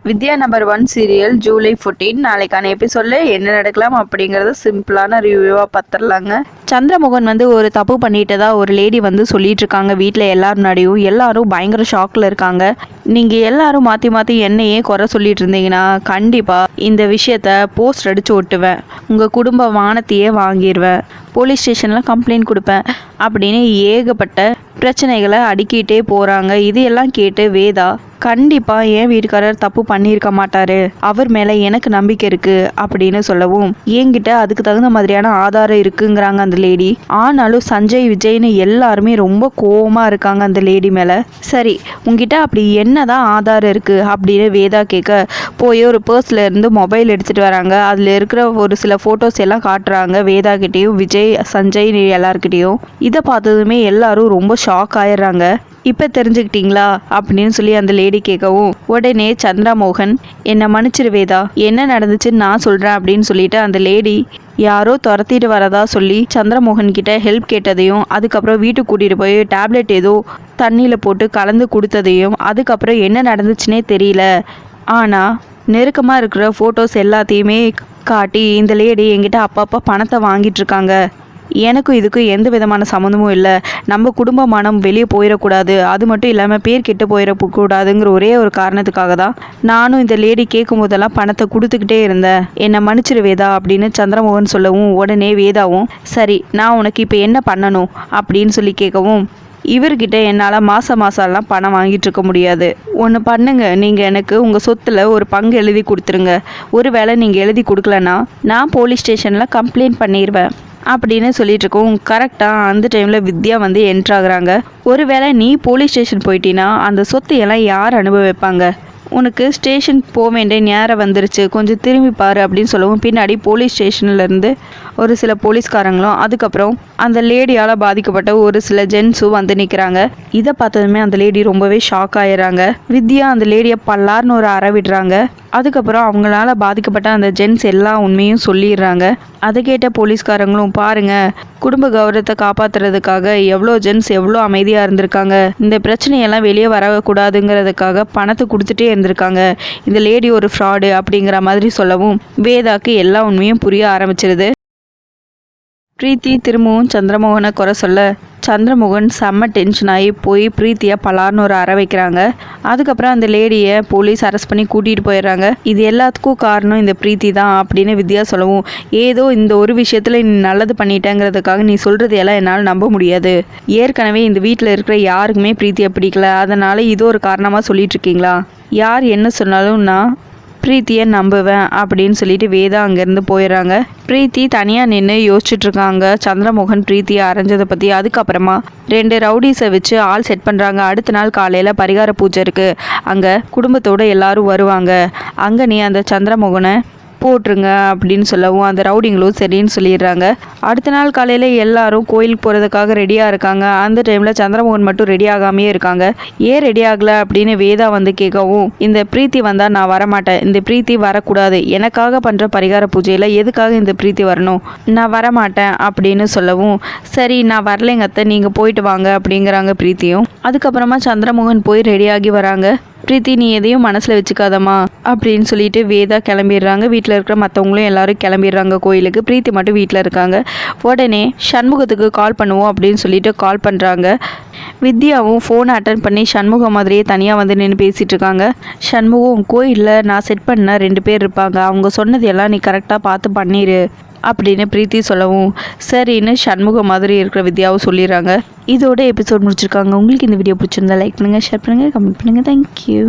வித்யா number 1 serial July 14 நாளைக்கான எபிசோட்ல என்ன நடக்கலாம் அப்படிங்கறத சிம்பிளான ரிவ்யூவா பார்த்துடலாங்க. சந்திரமோகன் ஒரு தப்பு பண்ணிட்டதா ஒரு லேடி சொல்லிட்டு இருக்காங்க. வீட்டில் எல்லாரும் முன்னாடியும் எல்லாரும் பயங்கர ஷாக்ல இருக்காங்க. நீங்க எல்லாரும் மாத்தி மாத்தி என்னையே குறை சொல்லிட்டு இருந்தீங்கன்னா கண்டிப்பா இந்த விஷயத்த போஸ்ட் அடிச்சு ஒட்டுவேன், உங்க குடும்ப மானத்தையே வாங்கிடுவேன், போலீஸ் ஸ்டேஷன்ல கம்ப்ளைண்ட் கொடுப்பேன் அப்படின்னு ஏகப்பட்ட பிரச்சனைகளை அடுக்கிட்டே போறாங்க. இதையெல்லாம் கேட்டு வேதா கண்டிப்பா என் வீட்டுக்காரர் தப்பு பண்ணியிருக்க மாட்டாரு, அவர் மேல எனக்கு நம்பிக்கை இருக்கு அப்படின்னு சொல்லவும் என்கிட்ட அதுக்கு தகுந்த மாதிரியான ஆதாரம் இருக்குங்கிறாங்க அந்த லேடி. ஆனாலும் சஞ்சய் விஜய்னு எல்லாருமே ரொம்ப கோவமா இருக்காங்க அந்த லேடி மேல. சரி, உங்ககிட்ட அப்படி என்னதான் ஆதாரம் இருக்கு அப்படின்னு வேதா கேட்க போய் ஒரு பர்ஸ்ல இருந்து மொபைல் எடுத்துட்டு வராங்க. அதுல இருக்கிற ஒரு சில போட்டோஸ் எல்லாம் காட்டுறாங்க வேதா கிட்டேயும் விஜய் சஞ்சய் எல்லார்கிட்டையும். இதை பார்த்ததுமே எல்லாரும் ரொம்ப ஷாக் ஆயிடுறாங்க. இப்போ தெரிஞ்சுக்கிட்டீங்களா அப்படின்னு சொல்லி அந்த லேடி கேட்கவும் உடனே சந்திரமோகன் என்னை மன்னிச்சிரு வேதா, என்ன நடந்துச்சுன்னு நான் சொல்கிறேன் அப்படின்னு சொல்லிட்டு அந்த லேடி யாரோ துரத்திட்டு வரதா சொல்லி சந்திரமோகன் கிட்ட ஹெல்ப் கேட்டதையும், அதுக்கப்புறம் வீட்டுக்கு கூட்டிகிட்டு போய் டேப்லெட் ஏதோ தண்ணியில் போட்டு கலந்து கொடுத்ததையும், அதுக்கப்புறம் என்ன நடந்துச்சுன்னே தெரியல, ஆனால் நெருக்கமாக இருக்கிற ஃபோட்டோஸ் எல்லாத்தையுமே காட்டி இந்த லேடி என்கிட்ட அப்பப்போ பணத்தை வாங்கிட்டு இருக்காங்க, எனக்கும் இதுக்கும் எந்த விதமான சம்மந்தமும் இல்லை, நம்ம குடும்பமானம் வெளியே போயிடக்கூடாது, அது மட்டும் இல்லாமல் பேர் கெட்டு போயிடக்கூடாதுங்கிற ஒரே ஒரு காரணத்துக்காக தான் நானும் இந்த லேடி கேட்கும் போதெல்லாம் பணத்தை கொடுத்துக்கிட்டே இருந்தேன், என்னை மன்னிச்சிரு வேதா அப்படின்னு சந்திரமோகன் சொல்லவும் உடனே வேதாவும் சரி நான் உனக்கு இப்போ என்ன பண்ணணும் அப்படின்னு சொல்லி கேட்கவும் இவர்கிட்ட என்னால் மாதம்லாம் பணம் வாங்கிட்டு இருக்க முடியாது, ஒன்று பண்ணுங்க, நீங்கள் எனக்கு உங்கள் சொத்தில் ஒரு பங்கு எழுதி கொடுத்துருங்க, ஒருவேளை நீங்கள் எழுதி கொடுக்கலன்னா நான் போலீஸ் ஸ்டேஷனில் கம்ப்ளைண்ட் பண்ணிடுவேன் அப்படின்னு சொல்லிட்டு இருக்கோம். கரெக்டாக அந்த டைமில் வித்யா என்ட்ராகிறாங்க. ஒருவேளை நீ போலீஸ் ஸ்டேஷன் போயிட்டீன்னா அந்த சொத்து எல்லாம் யார் அனுபவிப்பாங்க, உனக்கு ஸ்டேஷன் போக வேண்டிய நேரம் வந்துருச்சு, கொஞ்சம் திரும்பி பாரு அப்படின்னு சொல்லவும் பின்னாடி போலீஸ் ஸ்டேஷன்லேருந்து ஒரு சில போலீஸ்காரங்களும் அதுக்கப்புறம் அந்த லேடியால் பாதிக்கப்பட்ட ஒரு சில ஜென்ஸும் நிற்கிறாங்க. இதை பார்த்ததுமே அந்த லேடி ரொம்பவே ஷாக் ஆயிடுறாங்க. வித்யா அந்த லேடியை பல்லார்னு ஒரு அறை விடுறாங்க. அதுக்கப்புறம் அவங்களால பாதிக்கப்பட்ட அந்த ஜென்ஸ் எல்லா உண்மையும் சொல்லிடுறாங்க. அதை கேட்ட போலீஸ்காரங்களும் பாருங்க, குடும்ப கௌரவத்தை காப்பாற்றுறதுக்காக எவ்வளோ ஜென்ஸ் எவ்வளோ அமைதியாக இருந்திருக்காங்க, இந்த பிரச்சனையெல்லாம் வெளியே வரக்கூடாதுங்கிறதுக்காக பணத்தை கொடுத்துட்டே இருந்திருக்காங்க, இந்த லேடி ஒரு ஃப்ராடு அப்படிங்கிற மாதிரி சொல்லவும் வேதாக்கு எல்லா உண்மையும் புரிய ஆரம்பிச்சிருது. பிரீத்தி திரும்பவும் சந்திரமோகனை குறை சொல்ல சந்திரமோகன் செம்ம டென்ஷன் ஆகி போய் பிரீத்தியை பலார்னு ஒரு அறை வைக்கிறாங்க. அதுக்கப்புறம் அந்த லேடியை போலீஸ் அரெஸ்ட் பண்ணி கூட்டிகிட்டு போயிடுறாங்க. இது எல்லாத்துக்கும் காரணம் இந்த பிரீத்தி தான் அப்படின்னு வித்யா சொல்லவும் ஏதோ இந்த ஒரு விஷயத்தில் நீ நல்லது பண்ணிட்டேங்கிறதுக்காக நீ சொல்கிறது எல்லாம் என்னால் நம்ப முடியாது, ஏற்கனவே இந்த வீட்டில் இருக்கிற யாருக்குமே பிரீத்தியை பிடிக்கல, அதனால் இது ஒரு காரணமாக சொல்லிட்டு இருக்கீங்களா, யார் என்ன சொன்னாலும் நான் பிரீத்தியை நம்புவேன் அப்படின்னு சொல்லிட்டு வேதா அங்கேருந்து போயிடுறாங்க. பிரீத்தி தனியாக நின்று யோசிச்சுட்டு இருக்காங்க சந்திரமோகன் பிரீத்தியை அரைஞ்சதை பற்றி. அதுக்கப்புறமா 2 ரவுடிஸை வச்சு ஆள் செட் பண்ணுறாங்க. அடுத்த நாள் காலையில் பரிகார பூஜை இருக்குது, அங்கே குடும்பத்தோடு எல்லாரும் வருவாங்க, அங்கே நீ அந்த சந்திரமோகனை போட்டுருங்க அப்படின்னு சொல்லவும் அந்த ரவுடிங்களும் சரின்னு சொல்லிடுறாங்க. அடுத்த நாள் காலையில் எல்லாரும் கோயிலுக்கு போகிறதுக்காக ரெடியாக இருக்காங்க. அந்த டைமில் சந்திரமோகன் மட்டும் ரெடி ஆகாமையே இருக்காங்க. ஏன் ரெடி ஆகலை அப்படின்னு வேதா கேட்கவும் இந்த பிரீத்தி வந்தால் நான் வரமாட்டேன், இந்த பிரீத்தி வரக்கூடாது, எனக்காக பண்ணுற பரிகார பூஜையில் எதுக்காக இந்த பிரீத்தி வரணும், நான் வரமாட்டேன் அப்படின்னு சொல்லவும் சரி நான் வரலைங்க அத்தை, நீங்கள் போயிட்டு வாங்க அப்படிங்கிறாங்க பிரீத்தியும். அதுக்கப்புறமா சந்திரமோகன் போய் ரெடியாகி வராங்க. பிரீத்தி நீ எதையும் மனசில் வச்சுக்காதம்மா அப்படின்னு சொல்லிட்டு வேதா கிளம்பிடுறாங்க. வீட்டில் இருக்கிற மற்றவங்களும் எல்லாரும் கிளம்பிடுறாங்க கோயிலுக்கு. பிரீத்தி மட்டும் வீட்டில் இருக்காங்க. உடனே சண்முகத்துக்கு கால் பண்ணுவோம் அப்படின்னு சொல்லிட்டு கால் பண்ணுறாங்க. வித்யாவும் ஃபோனை அட்டன் பண்ணி சண்முகம் மாதிரியே தனியாக நின்று பேசிகிட்டு இருக்காங்க. சண்முகம் கோயிலில் நான் செட் பண்ண 2 பேர் இருப்பாங்க, அவங்க சொன்னது எல்லாம் நீ கரெக்டாக பார்த்து பண்ணிடு அப்படின்னு பிரீத்தி சொல்லவும் சரின்னு சண்முகம் மாதிரி இருக்கிற வித்யாவும் சொல்லிடுறாங்க. இதோட எபிசோட் முடிச்சிருக்காங்க. உங்களுக்கு இந்த வீடியோ பிடிச்சிருந்தா லைக் பண்ணுங்கள், ஷேர் பண்ணுங்கள், கமெண்ட் பண்ணுங்கள். தேங்க்யூ.